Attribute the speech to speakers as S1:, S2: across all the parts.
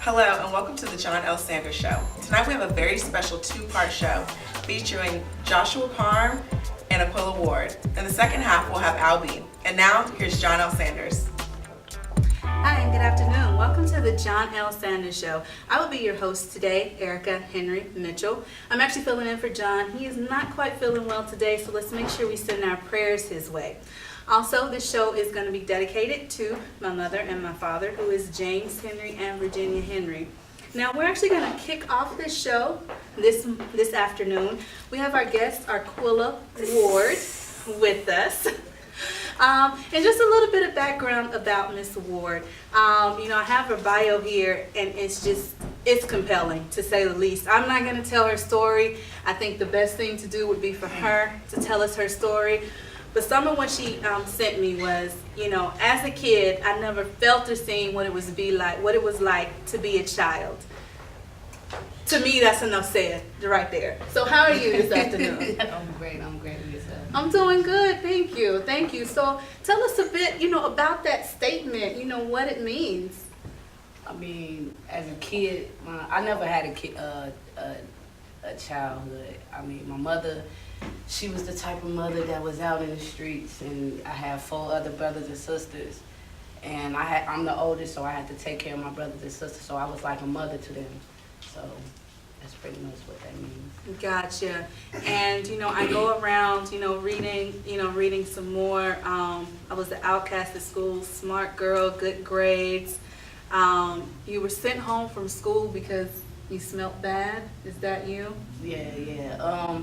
S1: Hello and welcome to the John L. Sanders Show. Tonight we have a very special two-part show featuring Joshua Parham and Arquilla Ward. In the second half we'll have Albie. And now here's John L. Sanders.
S2: Hi and good afternoon. Welcome to the John L. Sanders Show. I will be your host today, Erica Henry Mitchell. I'm actually filling in for John. He is not quite feeling well today, so let's make sure we send our prayers his way. Also, this show is going to be dedicated to my mother and my father, who is James Henry and Virginia Henry. Now, we're actually going to kick off this show this afternoon. We have our guest, Arquilla Ward, with us. And just a little bit of background about Miss Ward. I have her bio here, and it's compelling, to say the least. I'm not going to tell her story. I think the best thing to do would be for her to tell us her story. But some of what she sent me was, as a kid, I never felt or seen what it was like to be a child. To me, that's enough said right there. So how are you this afternoon?
S3: I'm great with yourself.
S2: I'm doing good, thank you. So tell us a bit, about that statement, what it means.
S3: I mean, as a kid, I never had a childhood. I mean, my mother, she was the type of mother that was out in the streets, and I have 4 other brothers and sisters, and I'm the oldest, so I had to take care of my brothers and sisters, so I was like a mother to them. So that's pretty much what that means.
S2: Gotcha. And I go around, reading some more. I was the outcast at school, smart girl, good grades. You were sent home from school because you smelled bad. Is that you?
S3: Yeah.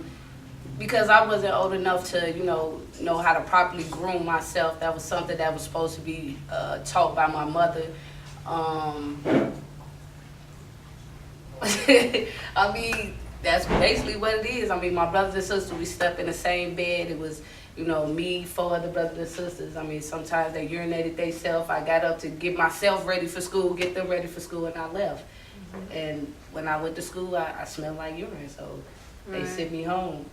S3: Because I wasn't old enough to, know how to properly groom myself. That was something that was supposed to be taught by my mother. I mean, that's basically what it is. I mean, my brothers and sisters, we slept in the same bed. It was, me, 4 other brothers and sisters. I mean, sometimes they urinated themselves. I got up to get myself ready for school, get them ready for school, and I left. Mm-hmm. And when I went to school, I smelled like urine, so they sent me home.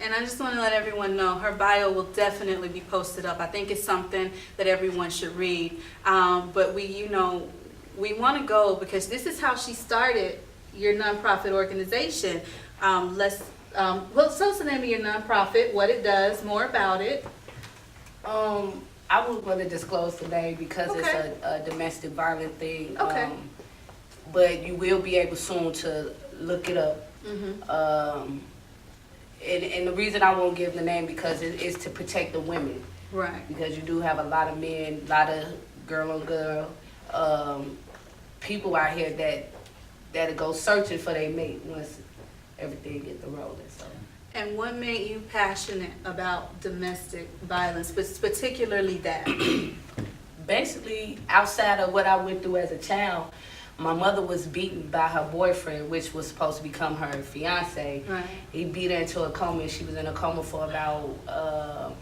S2: And I just want to let everyone know her bio will definitely be posted up. I think it's something that everyone should read. But we want to go because this is how she started your nonprofit organization. So it's the name of your nonprofit, what it does, more about it.
S3: I wouldn't want to disclose today because it's a domestic violence thing.
S2: Okay.
S3: But you will be able soon to look it up.
S2: Mm-hmm.
S3: And the reason I won't give the name because it is to protect the women.
S2: Right.
S3: Because you do have a lot of men, a lot of girl on girl people out here that go searching for their mate once everything gets rolling. So.
S2: And what made you passionate about domestic violence, but particularly that?
S3: Basically, outside of what I went through as a child, my mother was beaten by her boyfriend, which was supposed to become her fiance.
S2: Right. He
S3: beat her into a coma, and she was in a coma for about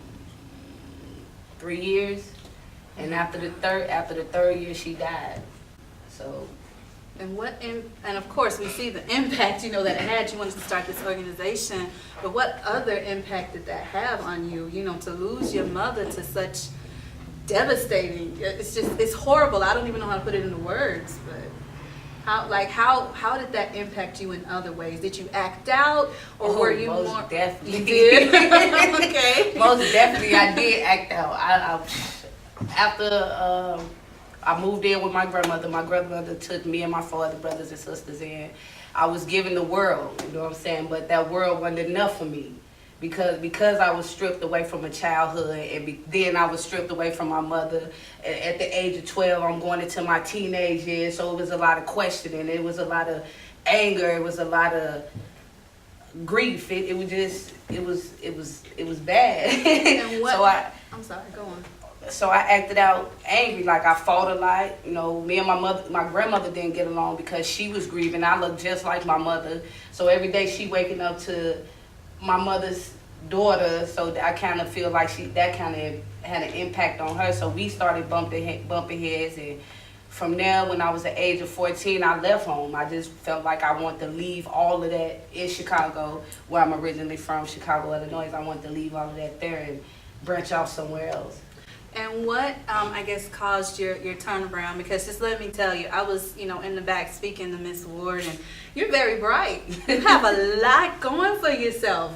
S3: 3 years. And after the third year, she died. So.
S2: And of course, we see the impact, that it had. You wanted to start this organization, but what other impact did that have on you? To lose your mother to such devastating. It's horrible. I don't even know how to put it into words, but. How did that impact you in other ways? Did you act out, or were you
S3: most
S2: more?
S3: Definitely.
S2: You did. Okay.
S3: Most definitely, I did act out. After I moved in with my grandmother took me and my 4 other brothers and sisters in. I was given the world, you know what I'm saying? But that world wasn't enough for me. Because I was stripped away from a childhood, and then I was stripped away from my mother. At the age of 12, I'm going into my teenage years, so it was a lot of questioning. It was a lot of anger. It was a lot of grief. It was bad.
S2: And what? I'm sorry. Go on.
S3: So I acted out angry, like I fought a lot. Me and my grandmother didn't get along because she was grieving. I looked just like my mother, so every day she waking up to my mother's daughter, so I kind of feel like that kind of had an impact on her. So we started bumping heads, and from there, when I was the age of 14, I left home. I just felt like I wanted to leave all of that in Chicago, where I'm originally from, Chicago, Illinois. I wanted to leave all of that there and branch off somewhere else.
S2: And what, I guess, caused your turnaround? Because just let me tell you, I was, in the back speaking to Miss Ward, and you're very bright. You have a lot going for yourself.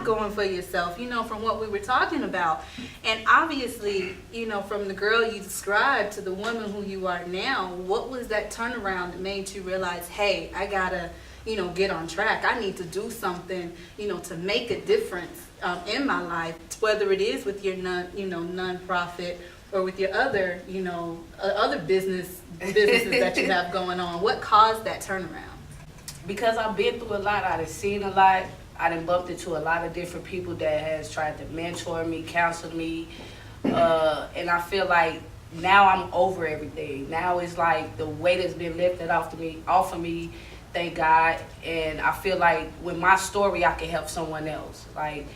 S2: Going for yourself, from what we were talking about. And obviously, from the girl you described to the woman who you are now, what was that turnaround that made you realize, hey, I gotta, get on track. I need to do something, to make a difference in my life, whether it is with your nonprofit or with your other, other businesses that you have going on. What caused that turnaround?
S3: Because I've been through a lot. I done seen a lot. I done bumped into a lot of different people that has tried to mentor me, counsel me, and I feel like now I'm over everything. Now it's like the weight has been lifted off of me. Thank God. And I feel like with my story, I can help someone else. Like,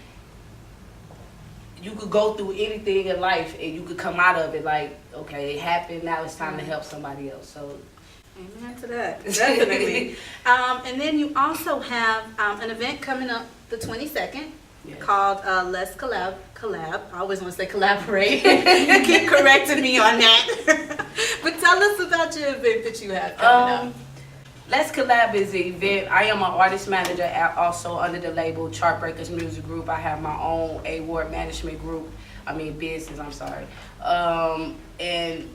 S3: you could go through anything in life and you could come out of it like, okay, it happened, now it's time to help somebody else. So,
S2: amen to that, definitely. And then you also have an event coming up the 22nd. Yes. Called Let's Collab. I always want to say collaborate. You keep correcting me on that. But tell us about your event that you have coming up.
S3: Let's Collab is an event. I am an artist manager also under the label Chartbreakers Music Group. I have my own award management group. Business, I'm sorry. And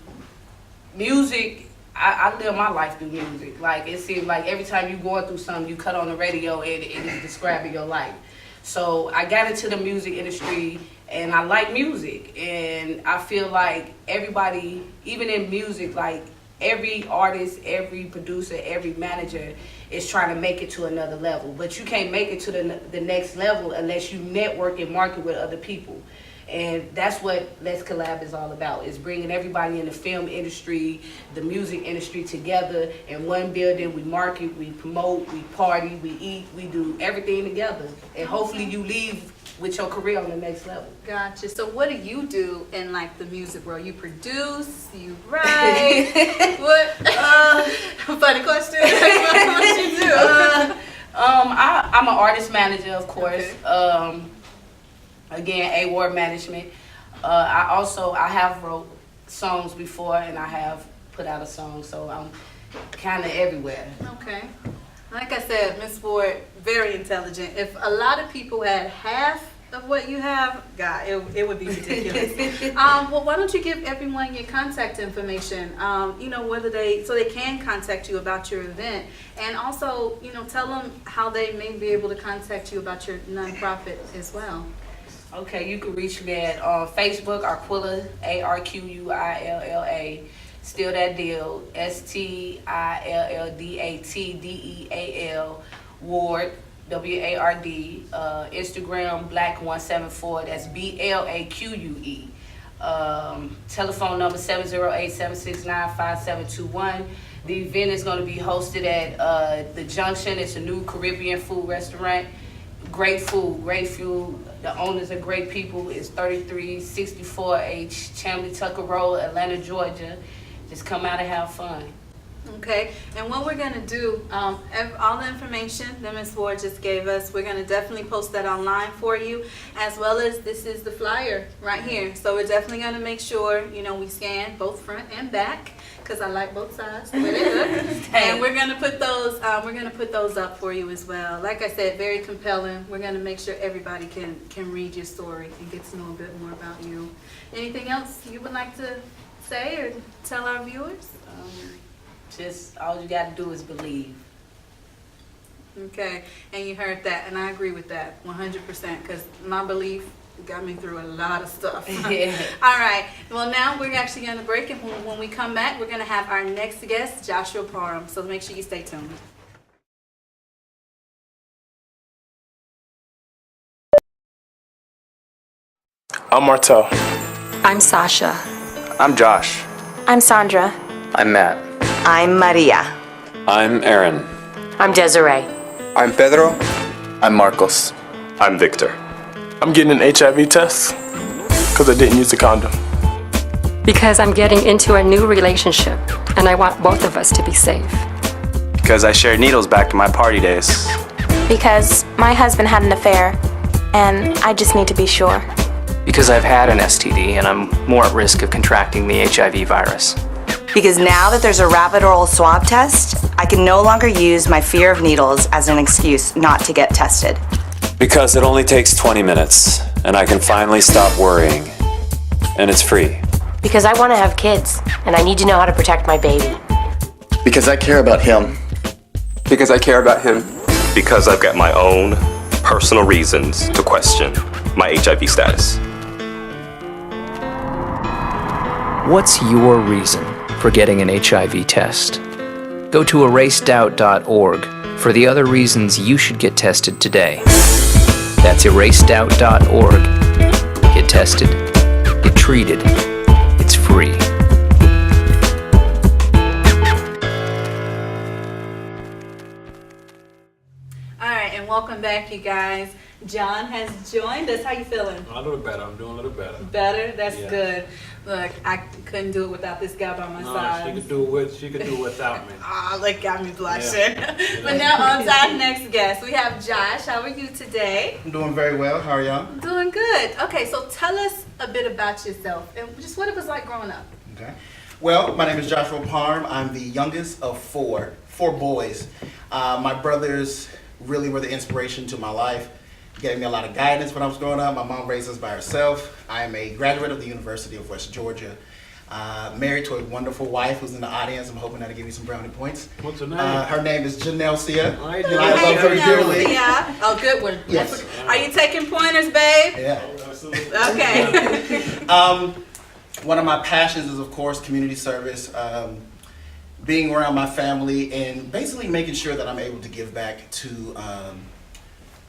S3: music, I live my life through music. Like, it seems like every time you're going through something, you cut on the radio and it is describing your life. So I got into the music industry and I like music. And I feel like everybody, even in music, like, every artist, every producer, every manager is trying to make it to another level. But you can't make it to the next level unless you network and market with other people. And that's what Let's Collab is all about, is bringing everybody in the film industry, the music industry together in one building. We market, we promote, we party, we eat, we do everything together. And hopefully you leave with your career on the next level.
S2: Gotcha. So what do you do in like the music world? You produce, you write, what? Funny question. What you do?
S3: I'm an artist manager, of course. Okay. Again, award management. I have wrote songs before and I have put out a song, so I'm kind of everywhere.
S2: Okay. Like I said, Miss Ward, very intelligent. If a lot of people had half of what you have, God, it would be ridiculous. Well, why don't you give everyone your contact information, whether they can contact you about your event, and also, tell them how they may be able to contact you about your nonprofit as well.
S3: Okay, you can reach me at Facebook, Arquilla, Arquilla. Still that deal, STILLDATDEAL, Ward, WARD, Instagram, Black174, that's BLAQUE. Telephone number 708-769-5721. The event is going to be hosted at The Junction. It's a new Caribbean food restaurant. Great food. The owners are great people. It's 3364H Chamblee Tucker Road, Atlanta, Georgia. Just come out and have fun.
S2: Okay, and what we're going to do, all the information that Ms. Ward just gave us, we're going to definitely post that online for you, as well as this is the flyer right here. So we're definitely going to make sure, we scan both front and back, because I like both sides the way they look. And we're going to put those, up for you as well. Like I said, very compelling. We're going to make sure everybody can read your story and get to know a bit more about you. Anything else you would like to say or tell our viewers?
S3: Just all you got to do is believe.
S2: Okay, and you heard that, and I agree with that 100%, because my belief got me through a lot of stuff.
S3: Yeah.
S2: All right, well now we're actually going to break, and when we come back, we're going to have our next guest, Joshua Parham, so make sure you stay tuned.
S4: I'm Martel.
S5: I'm Sasha.
S6: I'm Josh.
S5: I'm Sandra.
S6: I'm Matt.
S7: I'm Maria.
S8: I'm Aaron.
S5: I'm Desiree.
S6: I'm Pedro. I'm Marcos.
S8: I'm Victor.
S4: I'm getting an HIV test because I didn't use a condom.
S5: Because I'm getting into a new relationship and I want both of us to be safe.
S6: Because I shared needles back in my party days.
S9: Because my husband had an affair and I just need to be sure.
S7: Because I've had an STD and I'm more at risk of contracting the HIV virus.
S9: Because now that there's a rapid oral swab test, I can no longer use my fear of needles as an excuse not to get tested.
S8: Because it only takes 20 minutes, and I can finally stop worrying. And it's free.
S10: Because I want to have kids, and I need to know how to protect my baby.
S11: Because I care about him.
S12: Because I care about him.
S13: Because I've got my own personal reasons to question my HIV status.
S7: What's your reason for getting an HIV test? Go to erasedoubt.org for the other reasons you should get tested today. That's erasedoubt.org. Get tested. Get treated. It's free.
S2: All right, and welcome back, you guys. John has joined us. How you feeling?
S14: A little better. I'm doing a little better.
S2: Better? That's
S14: Yeah.
S2: good. Look, I couldn't do it without this guy by my side.
S14: She could do it without me.
S2: Ah, look, got me blushing.
S14: Yeah.
S2: But now on to our next guest. We have Josh. How are you today?
S11: I'm doing very well. How are y'all?
S2: Doing good. Okay, so tell us a bit about yourself and just what it was like growing up.
S11: Okay. Well, my name is Joshua Parham. I'm the youngest of four boys. My brothers really were the inspiration to my life. Gave me a lot of guidance when I was growing up. My mom raised us by herself. I am a graduate of the University of West Georgia. Married to a wonderful wife who's in the audience. I'm hoping that'll give you some brownie points.
S14: What's her name?
S11: Her name is Janelle Sia.
S14: Right,
S11: And I love her dearly.
S2: Yeah. Oh, good one.
S11: Yes.
S2: Are you taking pointers, babe?
S11: Yeah.
S2: Okay.
S11: One of my passions is, of course, community service. Being around my family and basically making sure that I'm able to give back to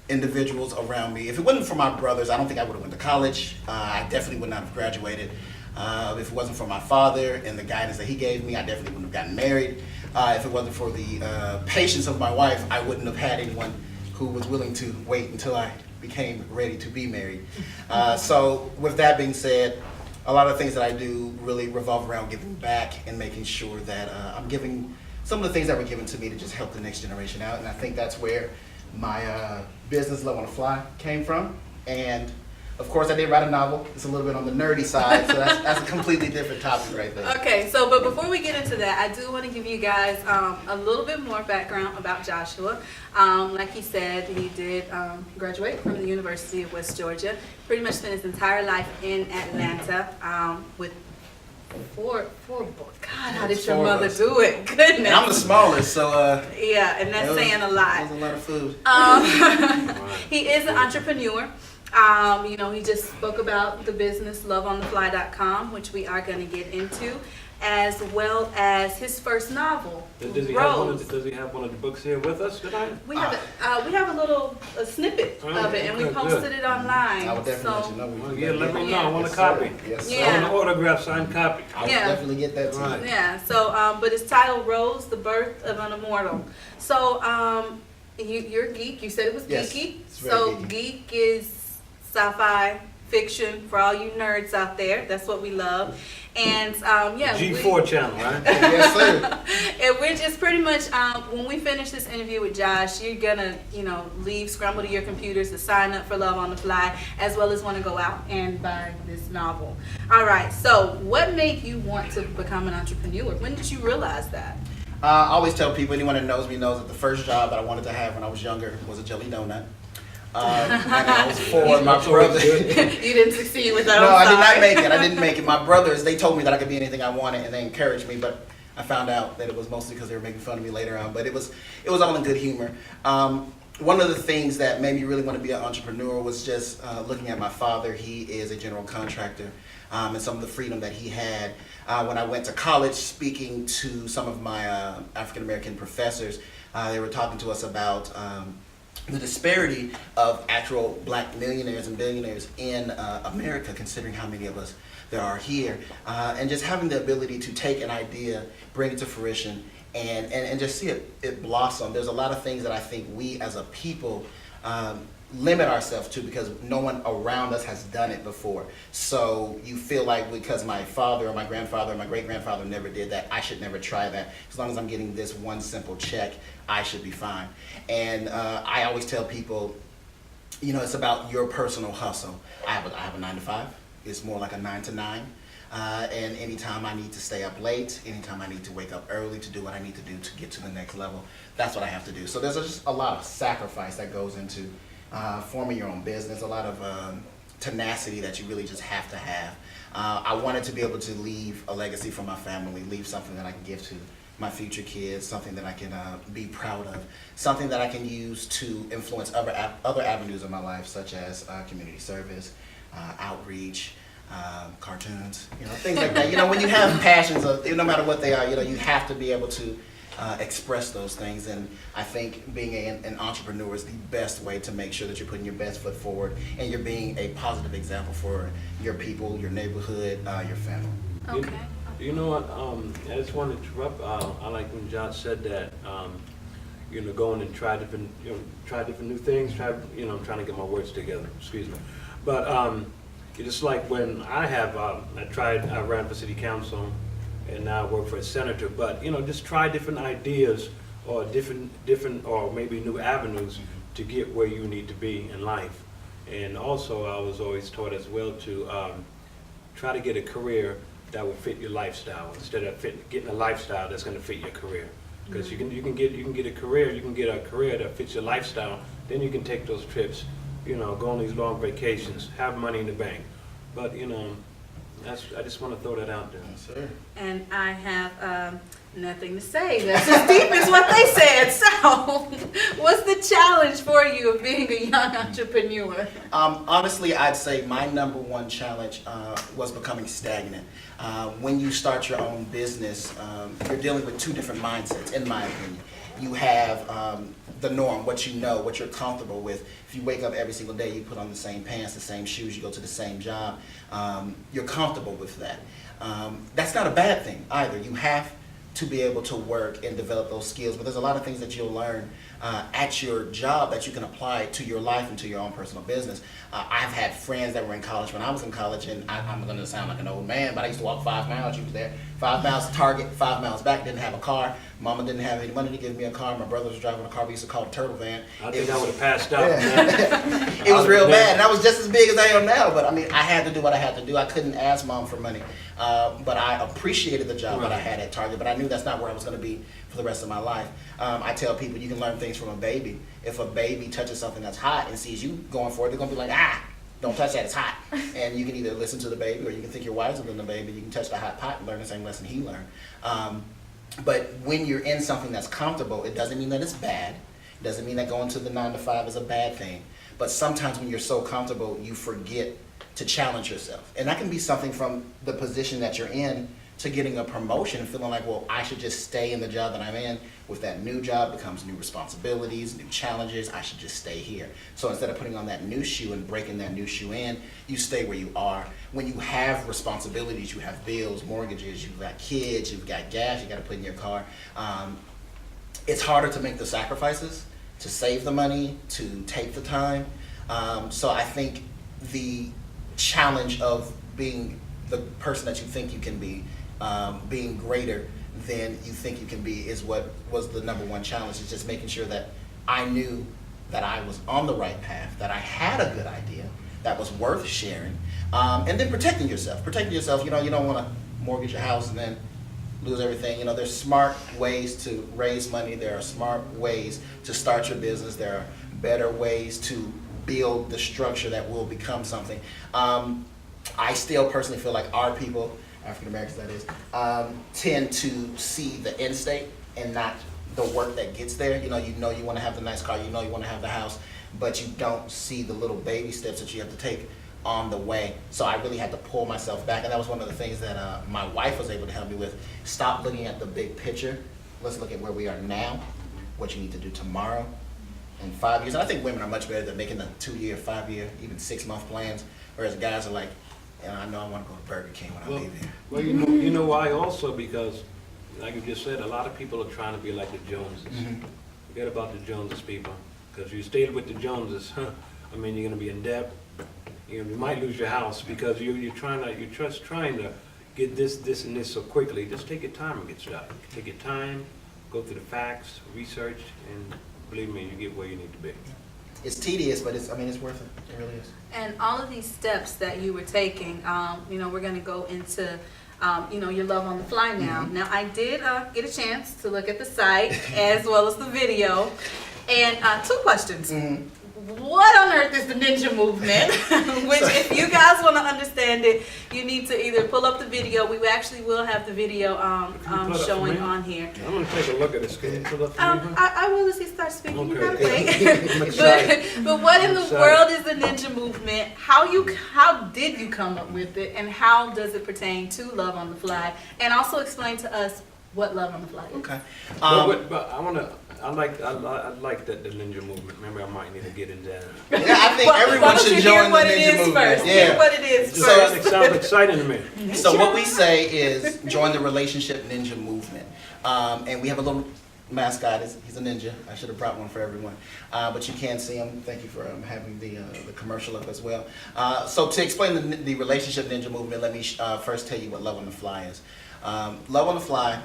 S11: individuals around me. If it wasn't for my brothers, I don't think I would have went to college. I definitely would not have graduated. If it wasn't for my father and the guidance that he gave me, I definitely wouldn't have gotten married. If it wasn't for the patience of my wife, I wouldn't have had anyone who was willing to wait until I became ready to be married. So with that being said, a lot of things that I do really revolve around giving back and making sure that I'm giving some of the things that were given to me to just help the next generation out. And I think that's where my business, Love on the Fly, came from. And of course, I did write a novel. It's a little bit on the nerdy side, so that's a completely different topic right there.
S2: Okay, so but before we get into that, I do want to give you guys a little bit more background about Joshua. Like he said, he did graduate from the University of West Georgia. Pretty much spent his entire life in Atlanta with four boys. God, how did your mother do it? Goodness.
S11: And I'm the smallest, so
S2: yeah, and that's saying a lot.
S11: That was a lot of food.
S2: He is an entrepreneur. You know, he just spoke about the business loveonthefly.com, which we are going to get into, as well as his first novel,
S14: Does he have one of the books here with us tonight?
S2: We have a little snippet of it, and we posted it online.
S11: I would definitely let you know.
S14: Yeah, let me know. I want a copy.
S11: Yes,
S2: Yeah.
S14: I want an autograph signed copy.
S11: I would definitely get that to you.
S2: Yeah. So, but it's titled "Rose: The Birth of an Immortal." So, you're a geek. You said it was
S11: Yes,
S2: geeky.
S11: it's very
S2: So,
S11: geeky.
S2: geek is sci-fi fiction for all you nerds out there. That's what we love. And yeah,
S14: G4 channel, right?
S11: Yes, sir.
S2: and we're just pretty much when we finish this interview with Josh, you're gonna scramble to your computers to sign up for Love on the Fly, as well as want to go out and buy this novel. All right. So, what made you want to become an entrepreneur? When did you realize that?
S11: I always tell people, anyone that knows me knows that the first job that I wanted to have when I was younger was a jelly donut. And I was for my brother.
S2: You didn't succeed with that.
S11: No, I did not
S2: sorry.
S11: make it. I didn't make it. My brothers, they told me that I could be anything I wanted, and they encouraged me. But I found out that it was mostly because they were making fun of me later on. But it was all in good humor. One of the things that made me really want to be an entrepreneur was just looking at my father. He is a general contractor, and some of the freedom that he had. When I went to college, speaking to some of my African American professors, they were talking to us about the disparity of actual black millionaires and billionaires in America, considering how many of us there are here, and just having the ability to take an idea, bring it to fruition, and just see it blossom. There's a lot of things that I think we as a people limit ourselves to because no one around us has done it before. So you feel like because my father or my grandfather or my great-grandfather never did that, I should never try that. As long as I'm getting this one simple check, I should be fine. And I always tell people, it's about your personal hustle. I have a 9 to 5. It's more like a 9 to 9. And anytime I need to stay up late, anytime I need to wake up early to do what I need to do to get to the next level, that's what I have to do. So there's just a lot of sacrifice that goes into forming your own business, a lot of tenacity that you really just have to have. I wanted to be able to leave a legacy for my family, leave something that I can give to my future kids, something that I can be proud of, something that I can use to influence other avenues of my life, such as community service, outreach, cartoons, things like that. When you have passions, no matter what they are, you have to be able to express those things. And I think being an entrepreneur is the best way to make sure that you're putting your best foot forward and you're being a positive example for your people, your neighborhood, your family.
S2: Okay.
S14: You know what? I just want to interrupt. I like when Josh said that. Going and try different new things. I'm trying to get my words together. Excuse me. But just like when I ran for city council, and now I work for a senator. But just try different ideas or different or maybe new avenues to get where you need to be in life. And also, I was always taught as well to try to get a career that will fit your lifestyle instead of getting a lifestyle that's going to fit your career. Because you can get a career that fits your lifestyle. Then you can take those trips, go on these long vacations, have money in the bank. But I just want to throw that out there.
S11: Yes, sir.
S2: And I have nothing to say. That's as deep as what they said. So, what's the challenge for you of being a young entrepreneur?
S11: Honestly, I'd say my number one challenge was becoming stagnant. When you start your own business, you're dealing with two different mindsets, in my opinion. You have the norm, what you know, what you're comfortable with. If you wake up every single day, you put on the same pants, the same shoes, you go to the same job, you're comfortable with that. That's not a bad thing either. You have to be able to work and develop those skills, but there's a lot of things that you'll learn at your job that you can apply to your life and to your own personal business. I've had friends that were in college when I was in college, and I'm going to sound like an old man, but I used to walk 5 miles. You was there, 5 miles to Target, 5 miles back. Didn't have a car. Mama didn't have any money to give me a car. My brother was driving a car we used to call a turtle van.
S14: I think I would have passed out.
S11: It was real bad, and I was just as big as I am now. But I had to do what I had to do. I couldn't ask Mom for money, but I appreciated the job that I had at Target. But I knew that's not where I was going to be for the rest of my life. I tell people you can learn things from a baby. If a baby touches something that's hot and sees you going for it, they're going to be like, don't touch that, it's hot. And you can either listen to the baby or you can think you're wiser than the baby. You can touch the hot pot and learn the same lesson he learned. But when you're in something that's comfortable, it doesn't mean that it's bad. It doesn't mean that going to the 9 to 5 is a bad thing. But sometimes when you're so comfortable, you forget to challenge yourself. And that can be something from the position that you're in to getting a promotion and feeling like, well, I should just stay in the job that I'm in. With that new job becomes new responsibilities, new challenges. I should just stay here. So instead of putting on that new shoe and breaking that new shoe in, you stay where you are. When you have responsibilities, you have bills, mortgages, you've got kids, you've got gas you got to put in your car. It's harder to make the sacrifices, to save the money, to take the time. So I think the challenge of being the person that you think you can be, being greater than you think you can be, is what was the number one challenge. Is just making sure that I knew that I was on the right path, that I had a good idea that was worth sharing, and then protecting yourself. You don't want to mortgage your house and then lose everything. There's smart ways to raise money. There are smart ways to start your business. There are better ways to build the structure that will become something. I still personally feel like our people, African Americans that is, tend to see the end state and not the work that gets there. You want to have the nice car, you want to have the house, but you don't see the little baby steps that you have to take on the way. So I really had to pull myself back, and that was one of the things that my wife was able to help me with. Stop looking at the big picture. Let's look at where we are now, what you need to do tomorrow, in 5 years. And I think women are much better than making the 2-year, 5-year, even 6-month plans, whereas guys are like, I know I want to go to Burger King when I leave here.
S14: Well, you know why also? Because, like you just said, a lot of people are trying to be like the Joneses. Forget about the Joneses, people. Because you stayed with the Joneses, you're going to be in debt. You might lose your house because you're just trying to get this, and this so quickly. Just take your time and get started. Take your time, go through the facts, research, and believe me, you get where you need to be.
S11: it's tedious, but it's worth it. It really is.
S2: And all of these steps that you were taking, we're going to go into, your love on the fly now.
S11: Mm-hmm.
S2: Now, I did get a chance to look at the site as well as the video. And 2 questions.
S11: Mm-hmm.
S2: What on earth is the ninja movement? Which, if you guys want to understand it, you need to either pull up the video. We actually will have the video showing on here.
S14: I'm going to take a look at this. Can you pull up for me?
S2: I will as he starts speaking.
S14: Okay.
S2: You gotta wait. but what in the world is the ninja movement? How did you come up with it, and how does it pertain to Love on the Fly? And also explain to us what Love on the Fly is.
S11: Okay.
S14: But I like that the ninja movement. Maybe I might need to get into that.
S11: Yeah, I think everyone should join the ninja movement.
S2: First.
S11: Yeah.
S2: Hear what it is first.
S14: It sounds exciting to me.
S11: So what we say is join the relationship ninja movement, and we have a little mascot. He's a ninja. I should have brought one for everyone, but you can see him. Thank you for having the commercial up as well. So to explain the relationship ninja movement, let me first tell you what Love on the Fly is. Love on the Fly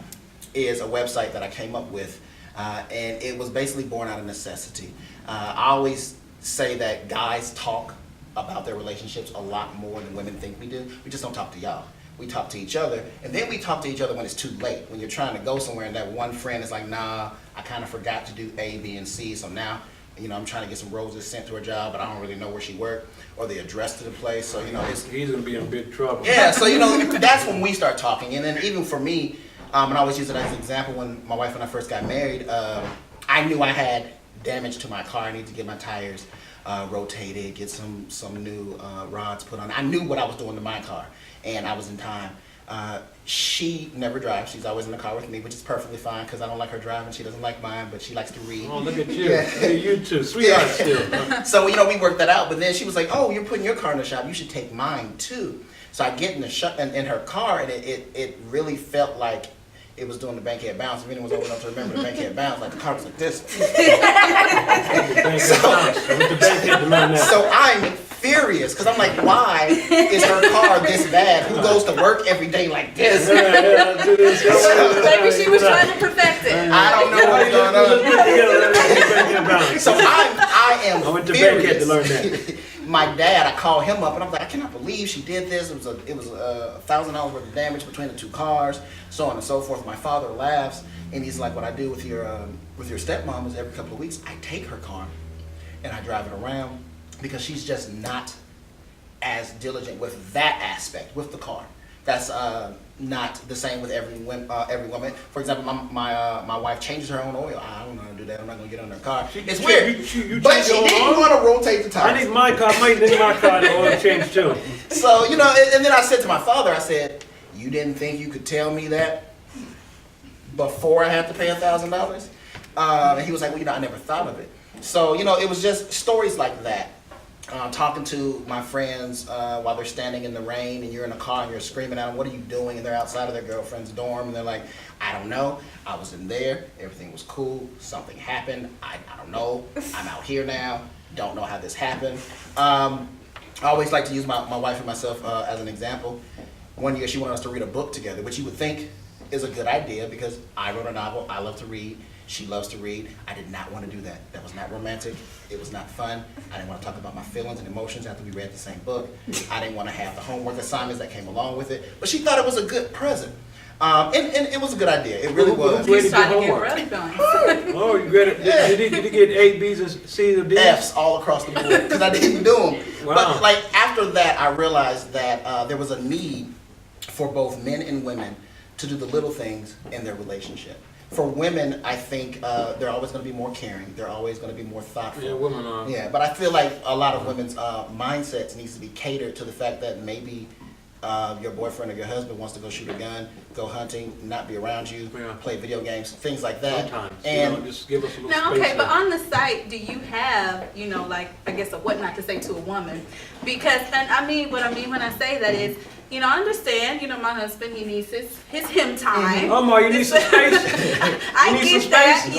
S11: is a website that I came up with. And it was basically born out of necessity. I always say that guys talk about their relationships a lot more than women think we do. We just don't talk to y'all. We talk to each other, and then we talk to each other when it's too late. When you're trying to go somewhere and that one friend is like, nah, I kind of forgot to do A, B, and C, so now, I'm trying to get some roses sent to her job, but I don't really know where she worked, or the address to the place, so,
S14: He's going to be in big trouble.
S11: Yeah, so, that's when we start talking, and then even for me, and I always use it as an example when my wife and I first got married, I knew I had damage to my car. I needed to get my tires rotated, get some new rods put on. I knew what I was doing to my car, and I was in time. She never drives. She's always in the car with me, which is perfectly fine because I don't like her driving. She doesn't like mine, but she likes to read.
S14: Oh, look at you. Yeah. Look at you too. Sweetheart still.
S11: So, we worked that out, but then she was like, oh, you're putting your car in the shop. You should take mine too. So I get in her car, and it really felt like it was doing the Bankhead bounce. If anyone's old enough to remember the Bankhead bounce, like the car was like this. So I'm furious because I'm like, why is her car this bad? Who goes to work every day like this?
S2: Maybe she was trying to perfect it.
S11: I don't know what's going on. So I am
S14: I went to
S11: furious.
S14: Bankhead to learn that.
S11: My dad, I called him up and I was like, I cannot believe she did this. It was $1,000 worth of damage between the 2 cars, so on and so forth. My father laughs and he's like, what I do with your stepmom is every couple of weeks I take her car and I drive it around because she's just not as diligent with that aspect with the car. That's not the same with every woman. For example, my wife changes her own oil. I don't know how to do that. I'm not going to get on her car. It's weird. But she didn't want to rotate the tires.
S14: I need my car. The oil change too.
S11: So, and then I said to my father, I said, you didn't think you could tell me that before I had to pay $1,000? And he was like, well, I never thought of it. So, it was just stories like that. Talking to my friends while they're standing in the rain and you're in a car and you're screaming at them, what are you doing? And they're outside of their girlfriend's dorm and they're like, I don't know. I was in there. Everything was cool. Something happened. I don't know. I'm out here now. Don't know how this happened. I always like to use my wife and myself as an example. One year she wanted us to read a book together, which you would think is a good idea because I wrote a novel. I love to read. She loves to read. I did not want to do that. That was not romantic. It was not fun. I didn't want to talk about my feelings and emotions after we read the same book. I didn't want to have the homework assignments that came along with it. But she thought it was a good present. And it was a didn't do it. It really was.
S2: He's trying to get ready going.
S14: Oh, you got it.
S11: Yeah.
S14: Did you get A, B's, and C's, or D's?
S11: F's all across the board because I didn't do them.
S14: Wow.
S11: But after that, I realized that there was a need for both men and women to do the little things in their relationship. For women, I think they're always going to be more caring. They're always going to be more thoughtful.
S14: Yeah, women are.
S11: Yeah, but I feel like a lot of women's mindsets needs to be catered to the fact that maybe your boyfriend or your husband wants to go shoot a gun, go hunting, not be around you, play video games, things like that.
S14: Sometimes,
S11: and
S14: just give us a little
S2: now,
S14: space
S2: okay, but
S14: there.
S2: on the site, do you have, I guess a what not to say to a woman? Because, and what I mean when I say that is, I understand, my husband, he needs his him time.
S14: Oh, Ma, you need some space.
S2: I get that,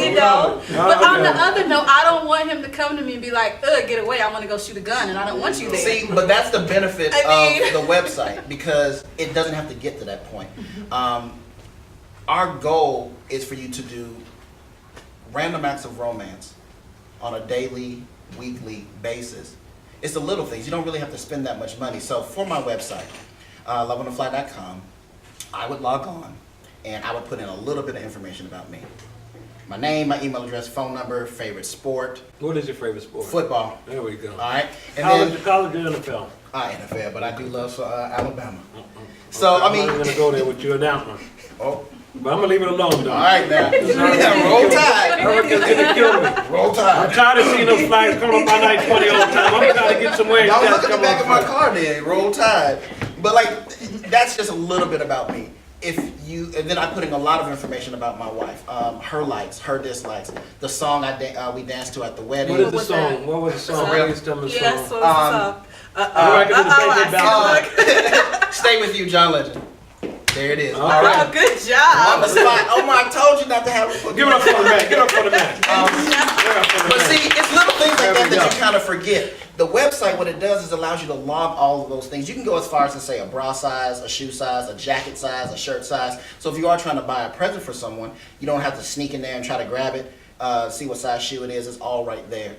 S2: But on the other note, I don't want him to come to me and be like, get away, I want to go shoot a gun, and I don't want you there.
S11: See, but that's the benefit of the website because it doesn't have to get to that point. Our goal is for you to do random acts of romance on a daily weekly basis. It's the little things. You don't really have to spend that much money. So for my website, loveonthefly.com, I would log on and I would put in a little bit of information about me. My name, my email address, phone number, favorite sport.
S14: What is your favorite sport?
S11: Football.
S14: There we go.
S11: All right. And
S14: college or NFL?
S11: NFL, but I do love Alabama. So, I mean.
S14: I'm not going to go there with you on that one.
S11: Oh.
S14: But I'm going to leave it alone, though.
S11: All right, now. Roll Tide.
S14: I reckon it's going to kill me.
S11: Roll Tide.
S14: I'm tired of seeing those flags coming up on I-20 all the time. I'm trying to get somewhere.
S11: Y'all look at the back of my car then. Roll Tide. But, like, that's just a little bit about me. And then I put in a lot of information about my wife, her likes, her dislikes, the song we danced to at the wedding.
S14: What is the song? What was the song? Please tell me the
S2: Yes,
S14: song.
S11: Stay With You, John Legend. There it is.
S14: Okay.
S11: All right.
S2: Oh, good job.
S11: On the spot. Omar, I told you not to have
S14: Give it up for the man. Give it up for the man.
S11: But see, it's little things like that you kind of forget. The website, what it does is allows you to log all of those things. You can go as far as to say a bra size, a shoe size, a jacket size, a shirt size. So if you are trying to buy a present for someone, you don't have to sneak in there and try to grab it, see what size shoe it is. It's all right there.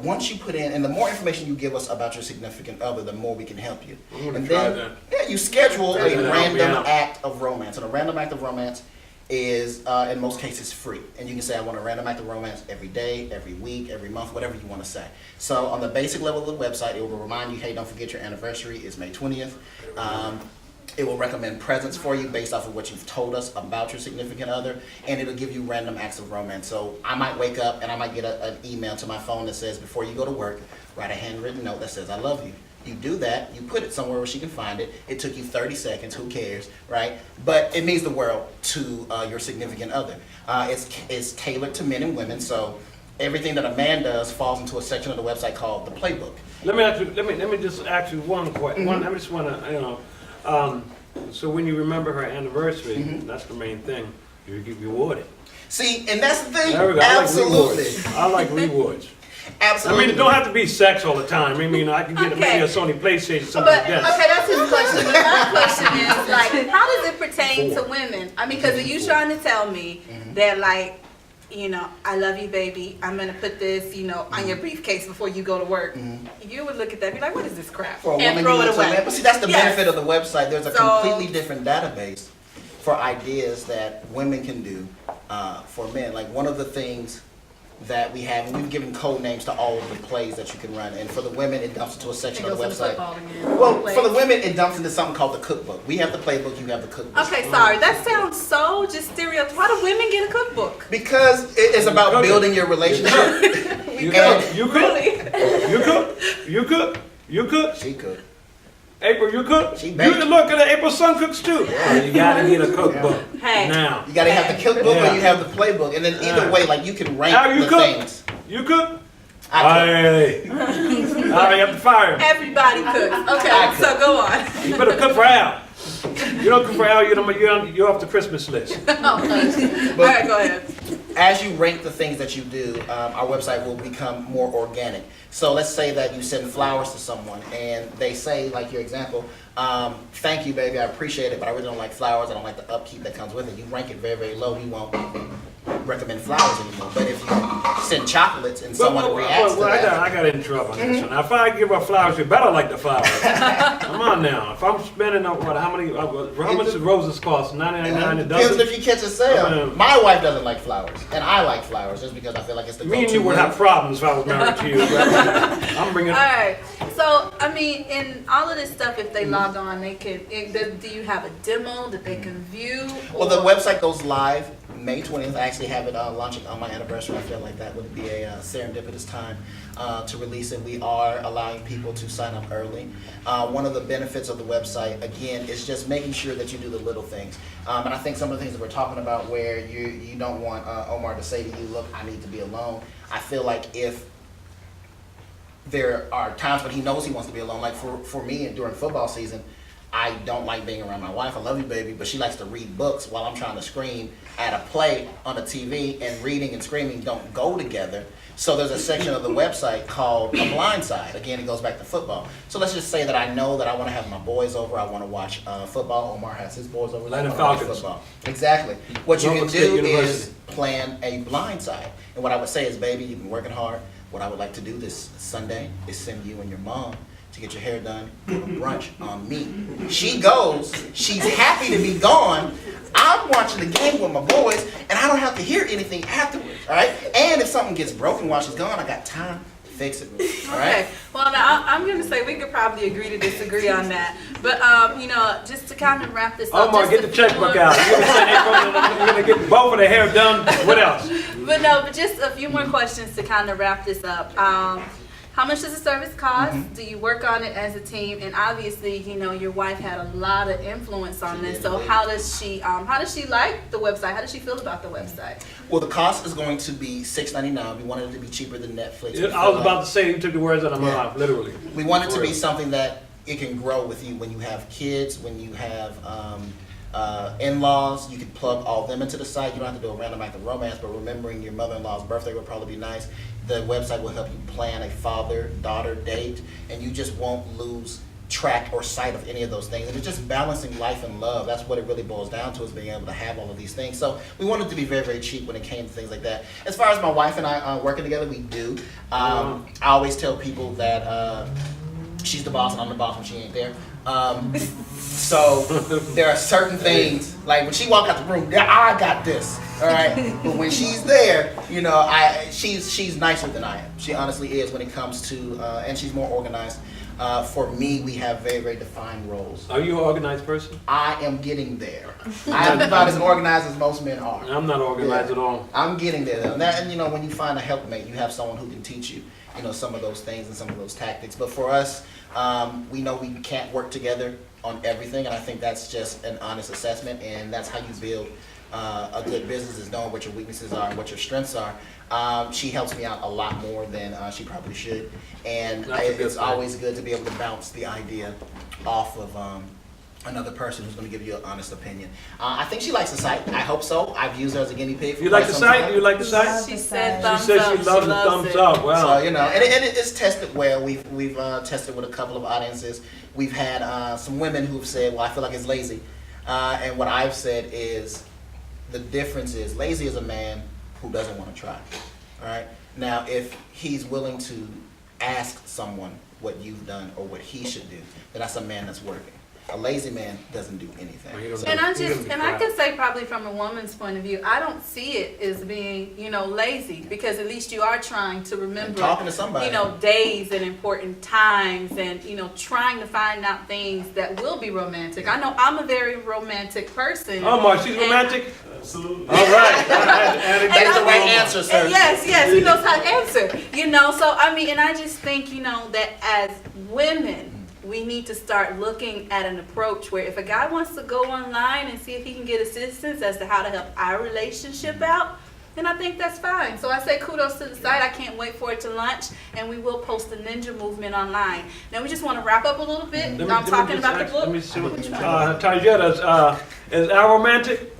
S11: Once you put in, and the more information you give us about your significant other, the more we can help you.
S14: I'm going to try that.
S11: Yeah, you schedule a random act of romance. And a random act of romance is, in most cases, free. And you can say, I want a random act of romance every day, every week, every month, whatever you want to say. So on the basic level of the website, it will remind you, hey, don't forget your anniversary is May 20th. It will recommend presents for you based off of what you've told us about your significant other, and it'll give you random acts of romance. So I might wake up and I might get an email to my phone that says, before you go to work, write a handwritten note that says, I love you. You do that, you put it somewhere where she can find it. It took you 30 seconds, who cares, right? But it means the world to your significant other. It's tailored to men and women, so everything that a man does falls into a section of the website called the playbook.
S14: Let me just ask you one question. I just want to, so when you remember her anniversary, that's the main thing. You get rewarded.
S11: See, and that's the thing.
S14: There we go.
S11: Absolutely.
S14: I like rewards.
S11: Absolutely.
S14: I mean, it don't have to be sex all the time. I mean, I can get maybe a Sony PlayStation, something like that.
S2: Okay, that's his question. But my question is, like, how does it pertain to women? I mean, because are you trying to tell me that, like, you know, I love you, baby. I'm going to put this, you know, on your briefcase before you go to work. You would look at that and be like, what is this crap? And throw it away.
S11: But see, that's the benefit of the website. There's a completely different database for ideas that women can do for men. Like one of the things that we have, and we've given code names to all of the plays that you can run. And for the women, it dumps into a section of the website. Well, for the women, it dumps into something called the cookbook. We have the playbook, you have the cookbook.
S2: Okay, sorry. That sounds so just stereotypical. Why do women get a cookbook?
S11: Because it's about building your relationship.
S14: You cook? You cook? You cook?
S11: She cooked.
S14: April, you cook?
S11: She
S14: You
S11: baked.
S14: can look at it. April's son cooks too. Oh, you gotta get a cookbook.
S2: Hey.
S14: Now.
S11: You gotta have the cookbook or you have the playbook. And then either way, like you can rank
S14: How you
S11: the
S14: cook?
S11: things.
S14: You cook?
S11: I cook.
S14: Hey. I have to fire him.
S2: Everybody cooks. Okay, so go on.
S14: You better cook for Al. You don't cook for Al, you're off the Christmas list.
S2: All right, go ahead.
S11: As you rank the things that you do, our website will become more organic. So let's say that you send flowers to someone and they say, like your example, thank you, baby, I appreciate it, but I really don't like flowers. I don't like the upkeep that comes with it. You rank it very, very low. You won't recommend flowers anymore. But if you send chocolates and someone reacts to that.
S14: I got in trouble on this one. Now, if I give her flowers, you better like the flowers. Come on now. If I'm spending how much do roses cost? $99 a dozen?
S11: Depends if you catch a sale. My wife doesn't like flowers, and I like flowers just because I feel like it's the
S14: Me and you would have problems if I was married to you. I'm bringing.
S2: All right. So, I mean, in all of this stuff, if they log on, they can. Do you have a demo that they can view?
S11: Well, the website goes live May 20th. I actually have it launching on my anniversary. I feel like that would be a serendipitous time to release it. We are allowing people to sign up early. One of the benefits of the website, again, is just making sure that you do the little things. And I think some of the things that we're talking about where you don't want Omar to say to you, look, I need to be alone. I feel like if there are times when he knows he wants to be alone, like for me during football season, I don't like being around my wife. I love you, baby, but she likes to read books while I'm trying to scream at a play on the TV, and reading and screaming don't go together. So there's a section of the website called A Blind Side. Again, it goes back to football. So let's just say that I know that I want to have my boys over. I want to watch football. Omar has his boys over.
S14: Atlanta Falcons.
S11: Football. Exactly. What you can
S14: Norfolk State
S11: do
S14: University.
S11: is plan a blind side. And what I would say is, baby, you've been working hard. what I would like to do this Sunday is send you and your mom to get your hair done, go to brunch on me. She goes, she's happy to be gone. I'm watching the game with my boys, and I don't have to hear anything afterwards, all right? And if something gets broken while she's gone, I got time to fix it, all right?
S2: Okay, well, now I'm going to say we could probably agree to disagree on that. But, you know, just to kind of wrap this up.
S14: Omar, get the checkbook out. You're going to get both of the hair done. What else?
S2: But no, but just a few more questions to kind of wrap this up. How much does the service cost? Do you work on it as a team? And obviously, you know, your wife had a lot of influence on this. So how does she like the website? How does she feel about the website?
S11: Well, the cost is going to be $6.99. We wanted it to be cheaper than Netflix.
S14: I was about to say, you took the words out of my mouth, literally.
S11: We want it to be something that it can grow with you when you have kids, when you have in-laws. You can plug all them into the site. You don't have to do a random act of romance, but remembering your mother-in-law's birthday would probably be nice. The website will help you plan a father-daughter date, and you just won't lose track or sight of any of those things. And it's just balancing life and love. That's what it really boils down to, is being able to have all of these things. So we wanted to be very, very cheap when it came to things like that. As far as my wife and I working together, we do. I always tell people that she's the boss and I'm the boss when she ain't there. So there are certain things, like when she walk out the room, I got this, all right? But when she's there, you know, she's nicer than I am. She honestly is when it comes to, and she's more organized. For me, we have very, very defined roles.
S14: Are you an organized person?
S11: I am getting there. I'm about as organized as most men are.
S14: I'm not organized at all.
S11: I'm getting there though. And you know, when you find a helpmate, you have someone who can teach you, you know, some of those things and some of those tactics. But for us, we know we can't work together on everything, and I think that's just an honest assessment, and that's how you build a good business, is knowing what your weaknesses are and what your strengths are. She helps me out a lot more than she probably should, and it's always good to be able to bounce the idea off of another person who's going to give you an honest opinion. I think she likes the site. I hope so. I've used her as a guinea pig.
S14: You like the site? You like the site?
S2: She said thumbs
S14: she said
S2: up.
S14: she loves the thumbs up. Wow.
S11: So, you know, and it's tested well. We've tested with a couple of audiences. We've had some women who've said, well, I feel like it's lazy. And what I've said is, the difference is, lazy is a man who doesn't want to try. All right? Now, if he's willing to ask someone what you've done or what he should do, then that's a man that's working. A lazy man doesn't do anything.
S2: And I can say probably from a woman's point of view, I don't see it as being, you know, lazy, because at least you are trying to remember,
S11: and talking to somebody,
S2: you know, days and important times, and, you know, trying to find out things that will be romantic. I know I'm a very romantic person.
S14: Oh, Mark, she's romantic?
S11: Absolutely.
S14: All right.
S11: That's the right answer, sir.
S2: Yes, he knows how to answer. You know, so I mean, and I just think, you know, that as women, we need to start looking at an approach where if a guy wants to go online and see if he can get assistance as to how to help our relationship out, then I think that's fine. So I say kudos to the site. I can't wait for it to launch, and we will post the Ninja Movement online. Now we just want to wrap up a little bit. I'm talking about the book.
S14: Let me see what Tarjeta, is Al romantic?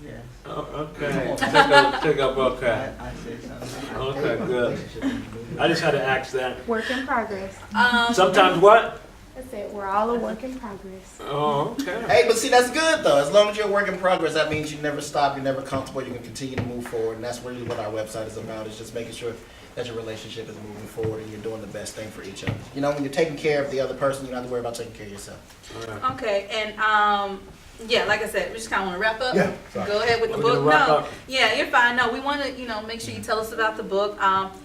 S15: Yes.
S14: Oh, okay. Take up, okay.
S15: I say something.
S14: Okay, good. I just had to ask that.
S16: Work in progress.
S14: Sometimes what?
S16: I said we're all a work in progress.
S14: Oh, okay.
S11: Hey, but see, that's good though. As long as you're a work in progress, that means you never stop, you're never comfortable, you can continue to move forward, and that's really what our website is about, is just making sure that your relationship is moving forward and you're doing the best thing for each other. You know, when you're taking care of the other person, you don't have to worry about taking care of yourself.
S14: Right.
S2: Okay, and yeah, like I said, we just kind of want to wrap up.
S11: Yeah,
S2: Go ahead with the book. No, yeah, you're fine. No, we want to, you know, make sure you tell us about the book.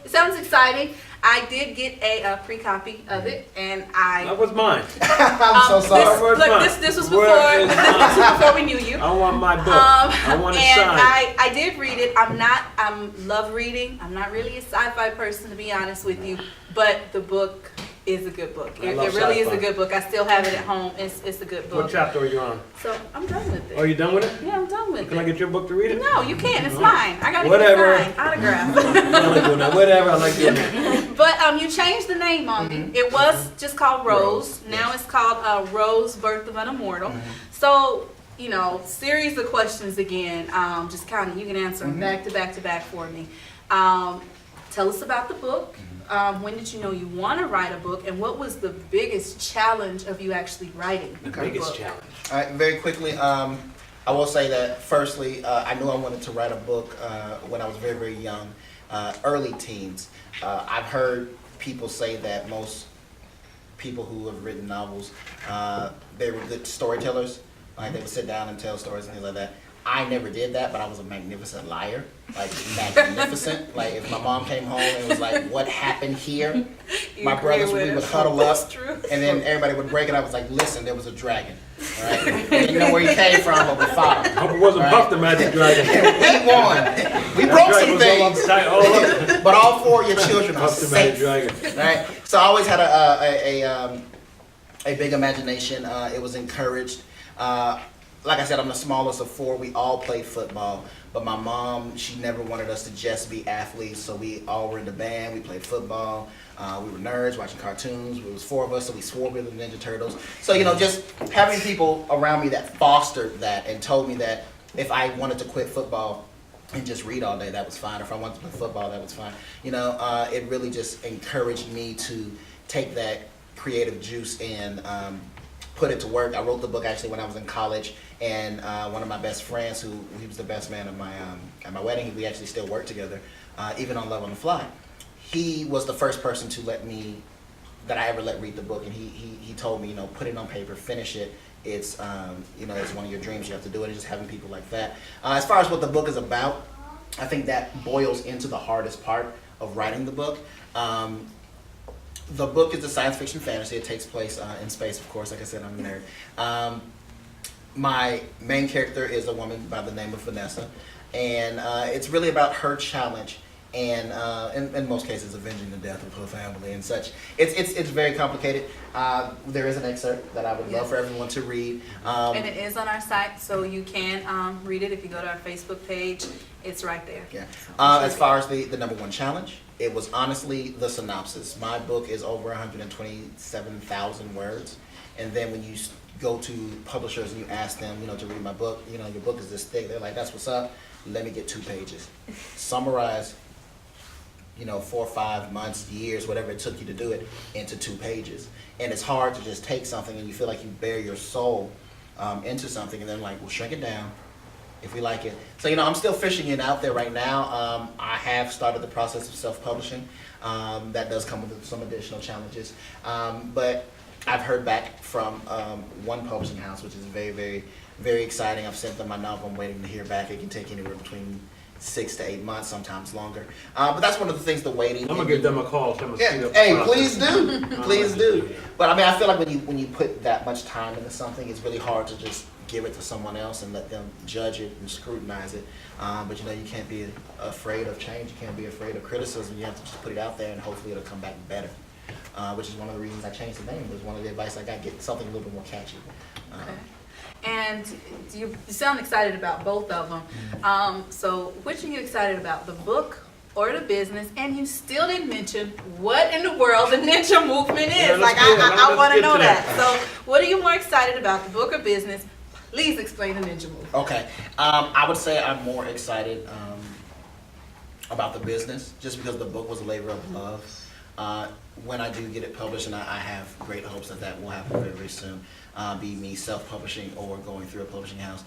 S2: It sounds exciting. I did get a pre-copy of it, and
S14: that was mine.
S11: I'm so sorry.
S2: This was before we knew you.
S14: I want my book. I want it
S2: and
S14: signed.
S2: I did read it. I love reading. I'm not really a sci-fi person, to be honest with you, but the book is a good book. It really is a good book. I still have it at home. It's a good book.
S14: What chapter are you on?
S2: So I'm done with it.
S14: Are you done with it?
S2: Yeah, I'm done with it.
S14: Can I get your book to read it?
S2: No, you can't. It's mine. I got to get it signed. Autograph.
S14: I like doing that. Whatever. I like doing that.
S2: But you changed the name on me. It was just called Rose. Now it's called Rose, Birth of an Immortal. So, you know, series of questions again. Just kind of, you can answer them back to back to back for me. Tell us about the book. When did you know you want to write a book, and what was the biggest challenge of you actually writing
S14: the biggest challenge?
S11: All right, very quickly, I will say that firstly, I knew I wanted to write a book when I was very, very young. early teens. I've heard people say that most people who have written novels, they were good storytellers. Like they would sit down and tell stories and things like that. I never did that, but I was a magnificent liar. Like magnificent. Like if my mom came home and was like, "What happened here?" My brothers, we would huddle up, and then everybody would break it up. I was like, "Listen, there was a dragon. All right, we didn't know where he came from, but we fought him.
S14: I hope it wasn't Puff the Magic Dragon.
S11: We won. We broke some things, but all four of your children are
S14: Puff the Magic
S11: safe.
S14: Dragon.
S11: Right. So I always had a big imagination. It was encouraged. Like I said, I'm the smallest of four. We all played football, but my mom, she never wanted us to just be athletes, so we all were in the band. We played football. We were nerds watching cartoons. There was four of us, so we swore we were the Ninja Turtles. So, just having people around me that fostered that and told me that if I wanted to quit football and just read all day, that was fine. If I wanted to play football, that was fine. It really just encouraged me to take that creative juice and put it to work. I wrote the book actually when I was in college, and one of my best friends, he was the best man at my wedding, we actually still work together, even on Love on the Fly. He was the first person that I ever let read the book, and he told me, put it on paper, finish it. It's it's one of your dreams. You have to do it. And just having people like that. As far as what the book is about, I think that boils into the hardest part of writing the book. The book is a science fiction fantasy. It takes place in space, of course. Like I said, I'm a nerd. My main character is a woman by the name of Vanessa, and it's really about her challenge and in most cases avenging the death of her family and such. It's very complicated. There is an excerpt that I would love for everyone to read.
S2: And it is on our site, so you can read it if you go to our Facebook page. It's right there.
S11: Yeah. As far as the number one challenge, it was honestly the synopsis. My book is over 127,000 words, and then when you go to publishers and you ask them, to read my book, your book is this thick. They're like, that's what's up. Let me get 2 pages. Summarize 4 or 5 months, years, whatever it took you to do it, into 2 pages. And it's hard to just take something and you feel like you bare your soul into something, and then we'll shrink it down if we like it. So, I'm still fishing it out there right now. I have started the process of self-publishing. That does come with some additional challenges. But I've heard back from one publishing house, which is very, very, very exciting. I've sent them my novel. I'm waiting to hear back. It can take anywhere between 6 to 8 months, sometimes longer. But that's one of the things, the waiting.
S14: I'm gonna give them a call.
S11: Hey, please do, please do. But I feel like when you put that much time into something, it's really hard to just give it to someone else and let them judge it and scrutinize it. But you can't be afraid of change. You can't be afraid of criticism. You have to just put it out there, and hopefully it'll come back better. Which is one of the reasons I changed the name. It was one of the advice I got: get something a little bit more catchy.
S2: Okay. And you sound excited about both of them. So which are you excited about, the book or the business? And you still didn't mention what in the world the ninja movement is. I want to know that. So what are you more excited about, the book or business? Please explain the ninja movement.
S11: Okay. I would say I'm more excited about the business, just because the book was a labor of love. When I do get it published, and I have great hopes that will happen very, very soon, be me self-publishing or going through a publishing house,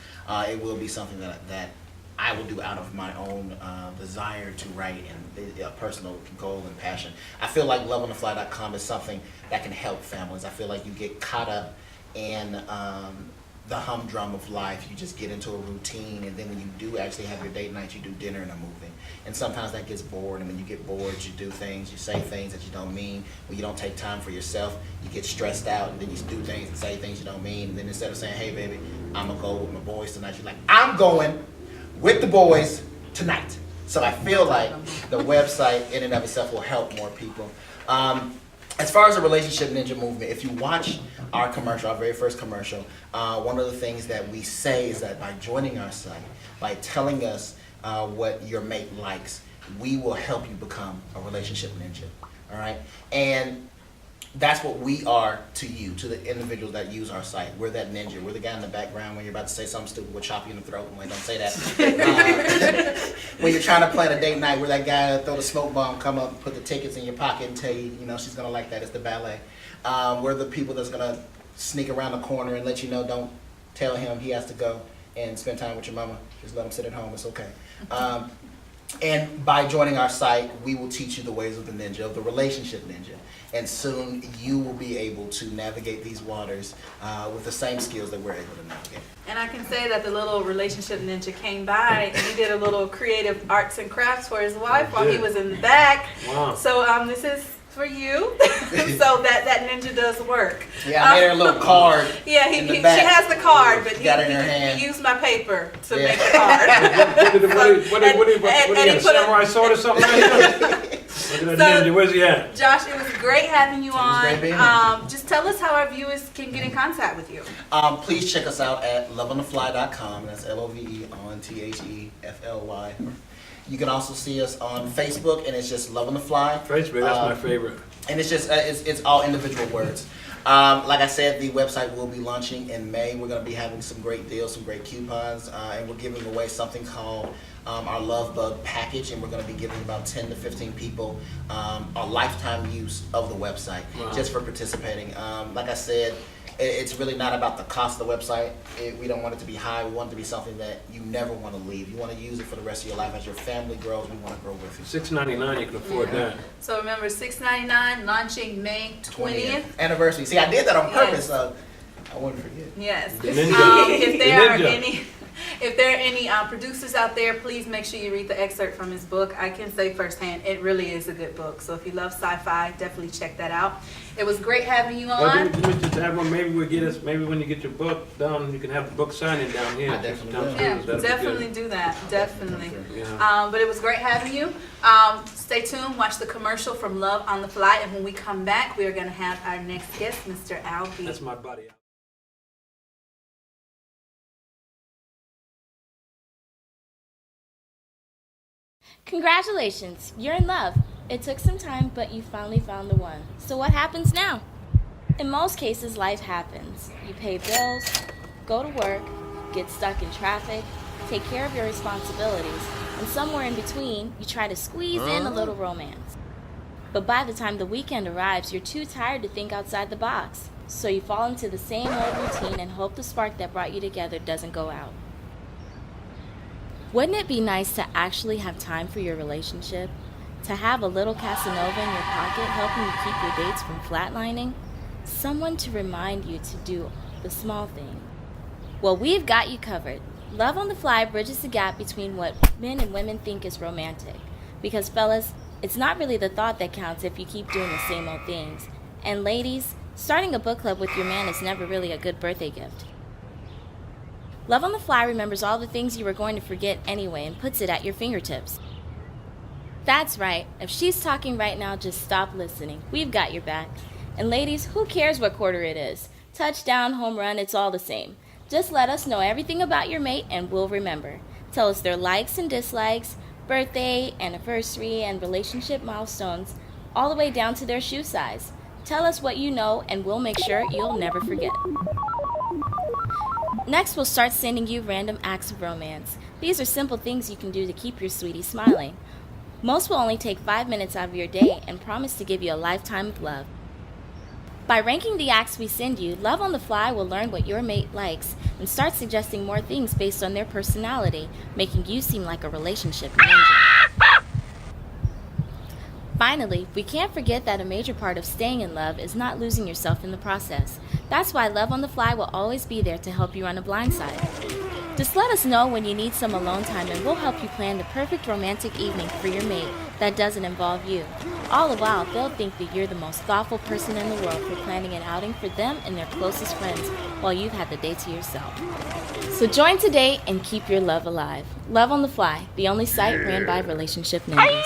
S11: it will be something that I will do out of my own desire to write and a personal goal and passion. I feel like loveonthefly.com is something that can help families. I feel like you get caught up in the humdrum of life. You just get into a routine, and then when you do actually have your date night, you do dinner and a movie. And sometimes that gets bored, and when you get bored, you do things, you say things that you don't mean. When you don't take time for yourself, you get stressed out, and then you do things and say things you don't mean. And then instead of saying, hey baby, I'm gonna go with my boys tonight, you're like, I'm going with the boys tonight. So I feel like the website in and of itself will help more people. As far as the Relationship Ninja movement, if you watch our commercial, our very first commercial, one of the things that we say is that by joining our site, by telling us what your mate likes, we will help you become a relationship ninja. All right? And that's what we are to you, to the individuals that use our site. We're that ninja. We're the guy in the background when you're about to say something stupid, we'll chop you in the throat. Don't say that. When you're trying to plan a date night, we're that guy that throw the smoke bomb, come up, put the tickets in your pocket and tell you, she's going to like that. It's the ballet. We're the people that's going to sneak around the corner and let you know, don't tell him he has to go and spend time with your mama. Just let him sit at home. It's okay. And by joining our site, we will teach you the ways of the ninja, of the relationship ninja. And soon you will be able to navigate these waters with the same skills that we're able to navigate.
S2: And I can say that the little relationship ninja came by and he did a little creative arts and crafts for his wife while he was in the back.
S14: Wow.
S2: So this is for you. So that ninja does work.
S11: Yeah, I made her a little card.
S2: Yeah,
S11: in the
S2: she
S11: back.
S2: has the card, but
S11: She got it in her hand.
S2: he used my paper to
S11: Yeah.
S2: make the card.
S14: What do you got, a samurai sword or something like that? Look at that ninja, where's he at?
S2: Josh, it was great having you on.
S11: great being here.
S2: Just tell us how our viewers can get in contact with you.
S11: Please check us out at loveonthefly.com. That's LOVEONTHEFLY. You can also see us on Facebook, and it's just Love on the Fly.
S14: Facebook, that's my favorite.
S11: And it's just it's all individual words. Like I said, the website will be launching in May. We're going to be having some great deals, some great coupons, and we're giving away something called our Love Bug package, and we're going to be giving about 10 to 15 people a lifetime use of the website just for participating. Like I said, it's really not about the cost of the website. We don't want it to be high. We want it to be something that you never want to leave. You want to use it for the rest of your life. As your family grows, we want to grow with you.
S14: $6.99, you can afford that.
S2: So remember, $6.99, launching May 20th.
S11: Anniversary. See, I did that on purpose. I wouldn't forget.
S2: Yes.
S14: The ninja.
S2: If there are any producers out there, please make sure you read the excerpt from his book. I can say firsthand, it really is a good book. So if you love sci-fi, definitely check that out. It was great having you on.
S14: Just have one. Maybe maybe when you get your book done, you can have the book signing down here.
S11: I definitely will.
S2: Yeah, definitely do that. Definitely.
S14: Yeah.
S2: But it was great having you. Stay tuned. Watch the commercial from Love on the Fly, and when we come back, we are going to have our next guest, Mr. Al B.
S14: That's my buddy.
S17: Congratulations, you're in love. It took some time, but you finally found the one. So what happens now? In most cases, life happens. You pay bills, go to work, get stuck in traffic, take care of your responsibilities, and somewhere in between, you try to squeeze in a little romance. But by the time the weekend arrives, you're too tired to think outside the box. So you fall into the same old routine and hope the spark that brought you together doesn't go out. Wouldn't it be nice to actually have time for your relationship? To have a little Casanova in your pocket helping you keep your dates from flatlining? Someone to remind you to do the small thing. Well, we've got you covered. Love on the Fly bridges the gap between what men and women think is romantic. Because fellas, it's not really the thought that counts if you keep doing the same old things. And ladies, starting a book club with your man is never really a good birthday gift. Love on the Fly remembers all the things you were going to forget anyway and puts it at your fingertips. That's right. If she's talking right now, just stop listening. We've got your back. And ladies, who cares what quarter it is? Touchdown, home run, it's all the same. Just let us know everything about your mate and we'll remember. Tell us their likes and dislikes, birthday, anniversary, and relationship milestones, all the way down to their shoe size. Tell us what you know and we'll make sure you'll never forget. Next, we'll start sending you random acts of romance. These are simple things you can do to keep your sweetie smiling. Most will only take 5 minutes out of your day and promise to give you a lifetime of love. By ranking the acts we send you, Love on the Fly will learn what your mate likes and start suggesting more things based on their personality, making you seem like a relationship ninja. Finally, we can't forget that a major part of staying in love is not losing yourself in the process. That's why Love on the Fly will always be there to help you run a blind side. Just let us know when you need some alone time and we'll help you plan the perfect romantic evening for your mate that doesn't involve you. All the while, they'll think that you're the most thoughtful person in the world for planning an outing for them and their closest friends while you've had the day to yourself. So join today and keep your love alive. Love on the Fly, the only site ran by relationship ninjas.